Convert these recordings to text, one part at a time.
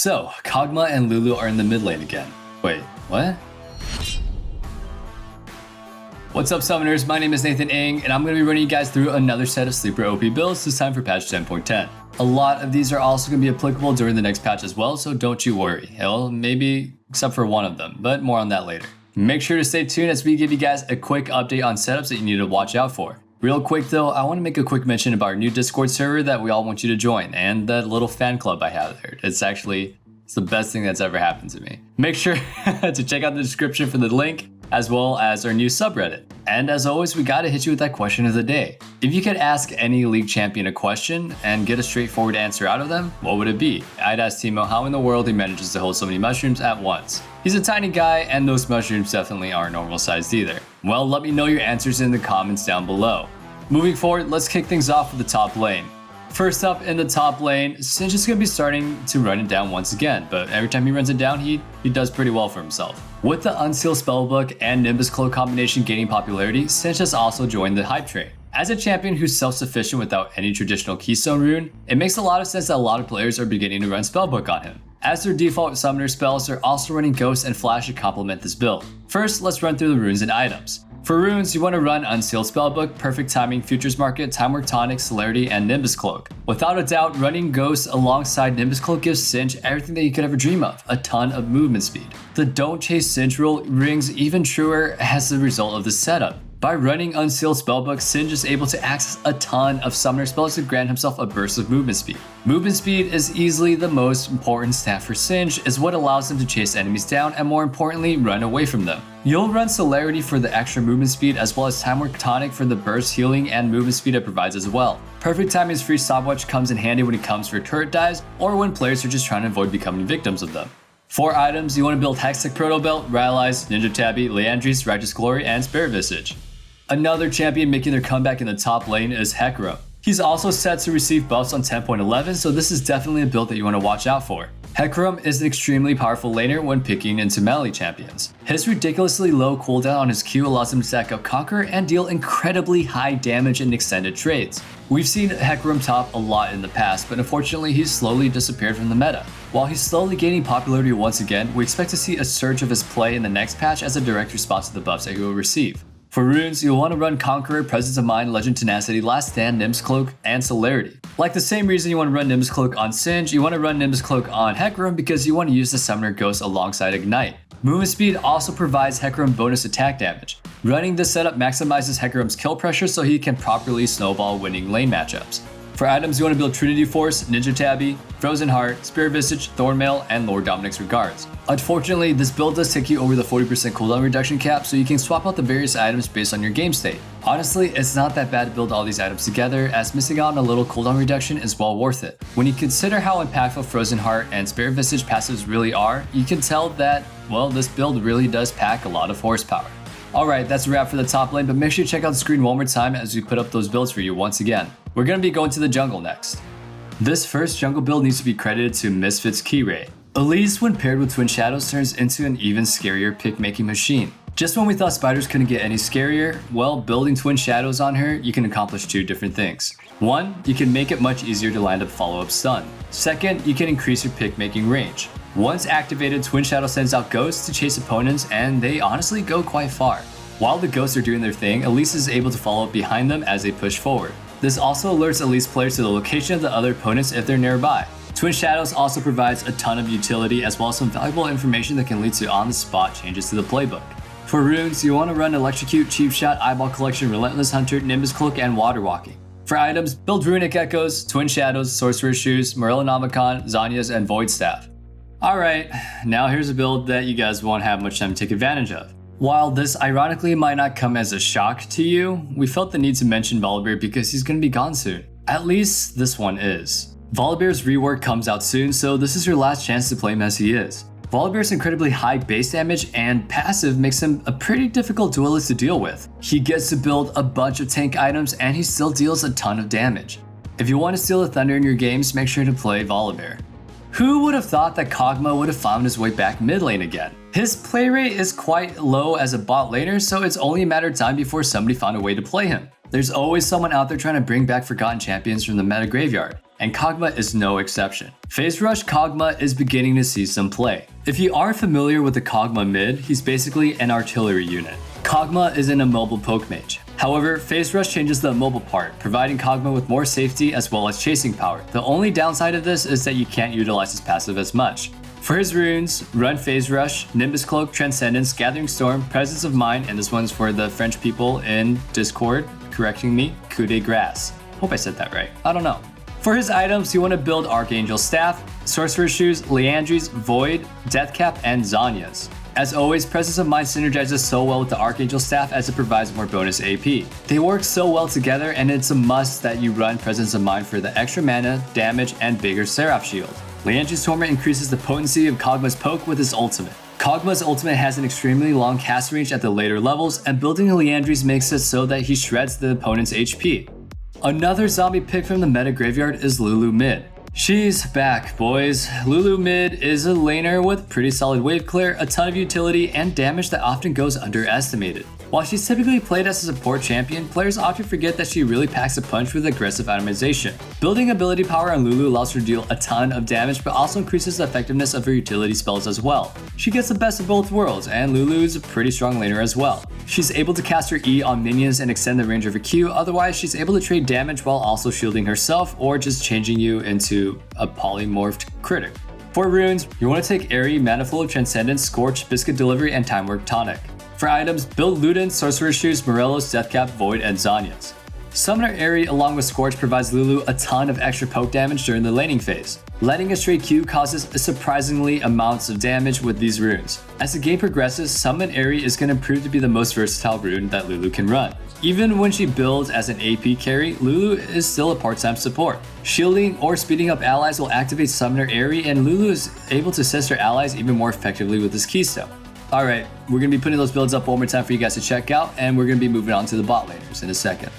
So, KOG'MAW and LULU are in the mid lane again. Wait, what? What's up, summoners? My name is Nathan Ng, and I'm going to be running you guys through another set of sleeper OP builds this time for patch 10.10. A lot of these are also going to be applicable during the next patch as well, so don't you worry. Well, maybe except for one of them, but more on that later. Make sure to stay tuned as we give you guys a quick update on setups that you need to watch out for. Real quick though, I want to make a quick mention about our new Discord server that we all want you to join, and that little fan club I have there. It's the best thing that's ever happened to me. Make sure to check out the description for the link, as well as our new subreddit. And as always, we gotta hit you with that question of the day. If you could ask any league champion a question and get a straightforward answer out of them, what would it be? I'd ask Timo how in the world he manages to hold so many mushrooms at once. He's a tiny guy, and those mushrooms definitely aren't normal sized either. Well, let me know your answers in the comments down below. Moving forward, let's kick things off with the top lane. First up in the top lane, Singe is going to be starting to run it down once again, but every time he runs it down, he does pretty well for himself. With the Unseal Spellbook and Nimbus Cloak combination gaining popularity, Singe has also joined the hype train. As a champion who's self-sufficient without any traditional keystone rune, it makes a lot of sense that a lot of players are beginning to run Spellbook on him. As their default summoner spells, they're also running Ghost and Flash to complement this build. First, let's run through the runes and items. For runes, you want to run Unsealed Spellbook, Perfect Timing, Futures Market, Time Work Tonic, Celerity, and Nimbus Cloak. Without a doubt, running Ghost alongside Nimbus Cloak gives Singe everything that you could ever dream of, a ton of movement speed. The Don't Chase Singe rule rings even truer as a result of this setup. By running Unsealed Spellbook, Singe is able to access a ton of summoner spells to grant himself a burst of movement speed. Movement speed is easily the most important stat for Singe, is what allows him to chase enemies down and more importantly, run away from them. You'll run Celerity for the extra movement speed as well as Time Work Tonic for the burst healing and movement speed it provides as well. Perfect Timing's free stopwatch comes in handy when it comes for turret dives or when players are just trying to avoid becoming victims of them. For items, you want to build Hextech Proto Belt, Rylai's, Ninja Tabby, Leandri's, Righteous Glory, and Spirit Visage. Another champion making their comeback in the top lane is HECARIM. He's also set to receive buffs on 10.11, so this is definitely a build that you want to watch out for. HECARIM is an extremely powerful laner when picking into melee champions. His ridiculously low cooldown on his Q allows him to stack up Conqueror and deal incredibly high damage in extended trades. We've seen HECARIM top a lot in the past, but unfortunately he's slowly disappeared from the meta. While he's slowly gaining popularity once again, we expect to see a surge of his play in the next patch as a direct response to the buffs that he will receive. For runes, you'll want to run Conqueror, Presence of Mind, Legend Tenacity, Last Stand, Nimbus Cloak, and Celerity. Like the same reason you want to run Nimbus Cloak on Singe, you want to run Nimbus Cloak on HECARIM because you want to use the Summoner Ghost alongside Ignite. Movement speed also provides HECARIM bonus attack damage. Running this setup maximizes HECARIM's kill pressure so he can properly snowball winning lane matchups. For items, you want to build Trinity Force, Ninja Tabby, Frozen Heart, Spirit Visage, Thornmail, and Lord Dominic's Regards. Unfortunately, this build does take you over the 40% cooldown reduction cap, so you can swap out the various items based on your game state. Honestly, it's not that bad to build all these items together, as missing out on a little cooldown reduction is well worth it. When you consider how impactful Frozen Heart and Spirit Visage passives really are, you can tell that, well, this build really does pack a lot of horsepower. Alright, that's a wrap for the top lane, but make sure you check out the screen one more time as we put up those builds for you once again. We're going to be going to the jungle next. This first jungle build needs to be credited to Misfits Keyray. ELISE, when paired with Twin Shadows, turns into an even scarier pick-making machine. Just when we thought spiders couldn't get any scarier, well, building Twin Shadows on her, you can accomplish two different things. One, you can make it much easier to land a follow-up stun. Second, you can increase your pick-making range. Once activated, Twin Shadow sends out ghosts to chase opponents, and they honestly go quite far. While the ghosts are doing their thing, ELISE is able to follow up behind them as they push forward. This also alerts ELISE players to the location of the other opponents if they're nearby. Twin Shadows also provides a ton of utility as well as some valuable information that can lead to on-the-spot changes to the playbook. For runes, you want to run Electrocute, Cheap Shot, Eyeball Collection, Relentless Hunter, Nimbus Cloak, and Water Walking. For items, build Runic Echoes, Twin Shadows, Sorcerer's Shoes, Morellonomicon, Zanya's, and Void Staff. Alright, now here's a build that you guys won't have much time to take advantage of. While this ironically might not come as a shock to you, we felt the need to mention Volibear because he's going to be gone soon. At least this one is. Volibear's rework comes out soon, so this is your last chance to play him as he is. Volibear's incredibly high base damage and passive makes him a pretty difficult duelist to deal with. He gets to build a bunch of tank items and he still deals a ton of damage. If you want to steal the thunder in your games, make sure to play Volibear. Who would have thought that KOG'MAW would have found his way back mid lane again? His play rate is quite low as a bot laner, so it's only a matter of time before somebody found a way to play him. There's always someone out there trying to bring back forgotten champions from the meta graveyard. and KOG'MAW is no exception. Phase Rush KOG'MAW is beginning to see some play. If you aren't familiar with the KOG'MAW mid, he's basically an artillery unit. KOG'MAW is an immobile poke mage. However, Phase Rush changes the immobile part, providing KOG'MAW with more safety as well as chasing power. The only downside of this is that you can't utilize his passive as much. For his runes, Run Phase Rush, Nimbus Cloak, Transcendence, Gathering Storm, Presence of Mind, and this one's for the French people in Discord correcting me, Coup de Grace. Hope I said that right. I don't know. For his items, you want to build Archangel Staff, Sorcerer's Shoes, Liandry's, Void, Deathcap, and Zanya's. As always, Presence of Mind synergizes so well with the Archangel Staff as it provides more bonus AP. They work so well together, and it's a must that you run Presence of Mind for the extra mana, damage, and bigger Seraph Shield. Liandry's Torment increases the potency of KOG'MAW's poke with his ultimate. KOG'MAW's ultimate has an extremely long cast range at the later levels, and building Liandry's makes it so that he shreds the opponent's HP. Another zombie pick from the meta graveyard is LULU mid. She's back, boys. LULU mid is a laner with pretty solid wave clear, a ton of utility, and damage that often goes underestimated. While she's typically played as a support champion, players often forget that she really packs a punch with aggressive itemization. Building ability power on LULU allows her to deal a ton of damage, but also increases the effectiveness of her utility spells as well. She gets the best of both worlds, and LULU is a pretty strong laner as well. She's able to cast her E on minions and extend the range of her Q, otherwise she's able to trade damage while also shielding herself or just changing you into a polymorphed critic. For runes, you want to take Airy, Manifold, Transcendence, Scorch, Biscuit Delivery, and Time Work Tonic. For items, build Luden, Sorcerer's Shoes, Morello's, Deathcap, Void, and Zanya's. Summoner Airy along with Scorch provides LULU a ton of extra poke damage during the laning phase. Letting a straight Q causes surprisingly amounts of damage with these runes. As the game progresses, Summon Airy is going to prove to be the most versatile rune that LULU can run. Even when she builds as an AP carry, LULU is still a part-time support. Shielding or speeding up allies will activate Summoner Airy, and LULU is able to assist her allies even more effectively with this keystone. Alright, we're going to be putting those builds up one more time for you guys to check out, and we're going to be moving on to the bot laners in a second.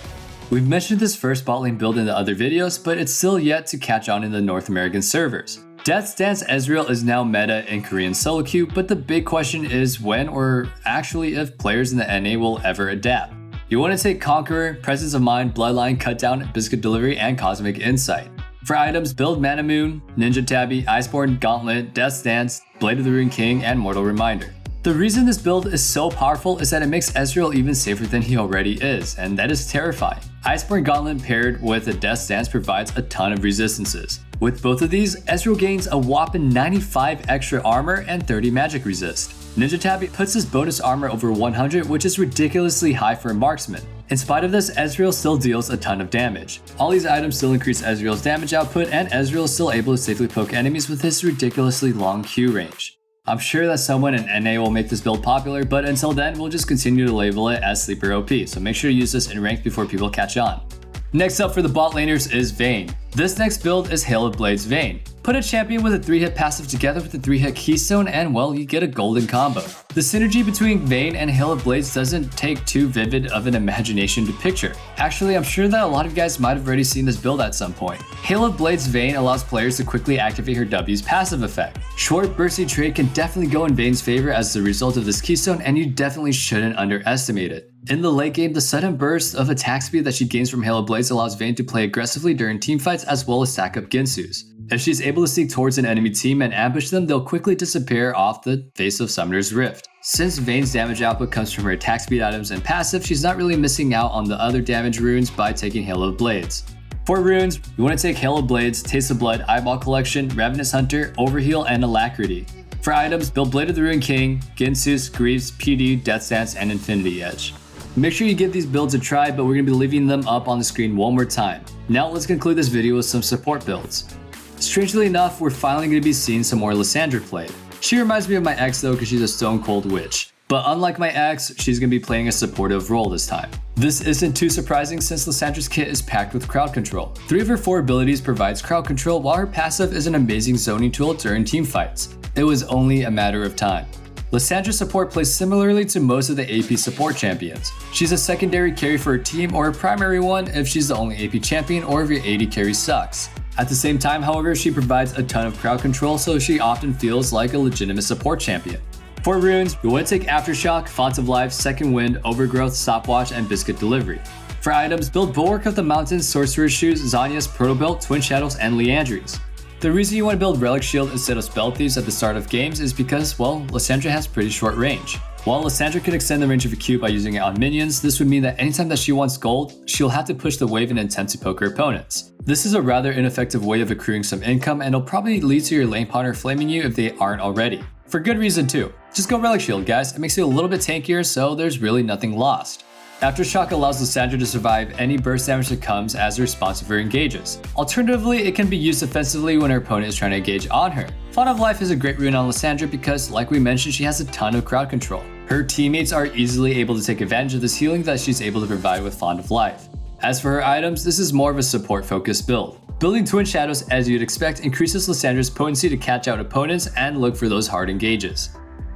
We've mentioned this first bot lane build in the other videos, but it's still yet to catch on in the North American servers. Death's Dance EZREAL is now meta in Korean solo queue, but the big question is when or actually if players in the NA will ever adapt. You want to take Conqueror, Presence of Mind, Bloodline, Cutdown, Biscuit Delivery, and Cosmic Insight. For items, build Mana Moon, Ninja Tabby, Iceborne Gauntlet, Death's Dance, Blade of the Rune King, and Mortal Reminder. The reason this build is so powerful is that it makes EZREAL even safer than he already is, and that is terrifying. Iceborne Gauntlet paired with a Death's Dance provides a ton of resistances. With both of these, EZREAL gains a whopping 95 extra armor and 30 magic resist. Ninja Tabby puts his bonus armor over 100, which is ridiculously high for a marksman. In spite of this, EZREAL still deals a ton of damage. All these items still increase EZREAL's damage output, and EZREAL is still able to safely poke enemies with his ridiculously long Q range. I'm sure that someone in NA will make this build popular, but until then, we'll just continue to label it as Sleeper OP, so make sure to use this in ranked before people catch on. Next up for the bot laners is VAYNE. This next build is Hail of Blades VAYNE. Put a champion with a 3-hit passive together with a 3-hit keystone and well, you get a golden combo. The synergy between VAYNE and Hail of Blades doesn't take too vivid of an imagination to picture. Actually, I'm sure that a lot of you guys might have already seen this build at some point. Hail of Blades VAYNE allows players to quickly activate her W's passive effect. Short bursty trade can definitely go in VAYNE's favor as a result of this keystone, and you definitely shouldn't underestimate it. In the late game, the sudden burst of attack speed that she gains from Hail of Blades allows VAYNE to play aggressively during teamfights as well as stack up Ginsus. If she's able to sneak towards an enemy team and ambush them, they'll quickly disappear off the face of Summoner's Rift. Since VAYNE's damage output comes from her attack speed items and passive, she's not really missing out on the other damage runes by taking Hail of Blades. For runes, you want to take Hail of Blades, Taste of Blood, Eyeball Collection, Ravenous Hunter, Overheal, and Alacrity. For items, build Blade of the Rune King, Ginsus, Greaves, PD, Death's Dance, and Infinity Edge. Make sure you give these builds a try, but we're going to be leaving them up on the screen one more time. Now let's conclude this video with some support builds. Strangely enough, we're finally going to be seeing some more Lissandra played. She reminds me of my ex though because she's a stone cold witch. But unlike my ex, she's going to be playing a supportive role this time. This isn't too surprising since Lissandra's kit is packed with crowd control. 3 of her 4 abilities provides crowd control, while her passive is an amazing zoning tool during team fights. It was only a matter of time. Lissandra's support plays similarly to most of the AP support champions. She's a secondary carry for her team or a primary one if she's the only AP champion or if your AD carry sucks. At the same time, however, she provides a ton of crowd control, so she often feels like a legitimate support champion. For runes, you want to take Aftershock, Font of Life, Second Wind, Overgrowth, Stopwatch, and Biscuit Delivery. For items, build Bulwark of the Mountains, Sorcerer's Shoes, Zhonya's, Protobelt, Twin Shadows, and Liandry's. The reason you want to build Relic Shield instead of Spell Thieves at the start of games is because, well, Lissandra has pretty short range. While Lissandra can extend the range of a Q by using it on minions, this would mean that anytime that she wants gold, she'll have to push the wave and attempt to poke her opponents. This is a rather ineffective way of accruing some income, and it'll probably lead to your lane partner flaming you if they aren't already. For good reason too. Just go Relic Shield, guys. It makes you a little bit tankier, so there's really nothing lost. Aftershock allows Lissandra to survive any burst damage that comes as a response of her engages. Alternatively, it can be used offensively when her opponent is trying to engage on her. Font of Life is a great rune on Lissandra because, like we mentioned, she has a ton of crowd control. Her teammates are easily able to take advantage of this healing that she's able to provide with Font of Life. As for her items, this is more of a support-focused build. Building Twin Shadows, as you'd expect, increases Lissandra's potency to catch out opponents and look for those hard engages.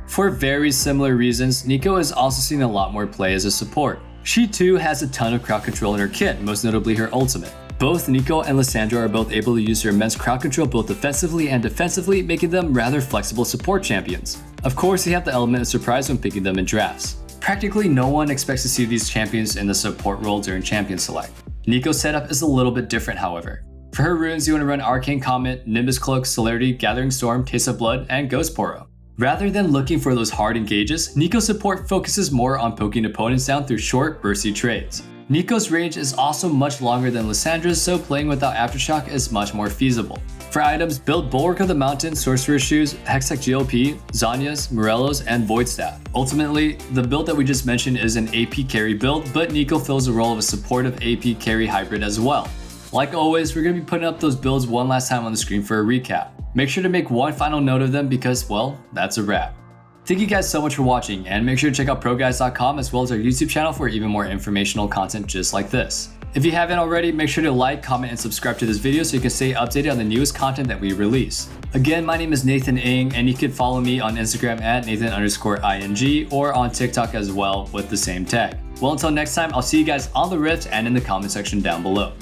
For very similar reasons, NEEKO is also seeing a lot more play as a support. She too has a ton of crowd control in her kit, most notably her ultimate. Both NEEKO and Lissandra are both able to use her immense crowd control both offensively and defensively, making them rather flexible support champions. Of course, you have the element of surprise when picking them in drafts. Practically no one expects to see these champions in the support role during champion select. NEEKO's setup is a little bit different, however. For her runes, you want to run Arcane Comet, Nimbus Cloak, Celerity, Gathering Storm, Taste of Blood, and Ghost Poro. Rather than looking for those hard engages, NEEKO's support focuses more on poking opponents down through short, bursty trades. NEEKO's range is also much longer than Lissandra's, so playing without Aftershock is much more feasible. For items, build Bulwark of the Mountain, Sorcerer's Shoes, Hextech GLP, Zhonya's, Morello's, and Void Staff. Ultimately, the build that we just mentioned is an AP carry build, but NEEKO fills the role of a supportive AP carry hybrid as well. Like always, we're going to be putting up those builds one last time on the screen for a recap. Make sure to make one final note of them because, well, that's a wrap. Thank you guys so much for watching, and make sure to check out ProGuides.com as well as our YouTube channel for even more informational content just like this. If you haven't already, make sure to like, comment, and subscribe to this video so you can stay updated on the newest content that we release. Again, my name is Nathan Ng, and you can follow me on Instagram at Nathan_ING or on TikTok as well with the same tag. Well, until next time, I'll see you guys on the Rift and in the comment section down below.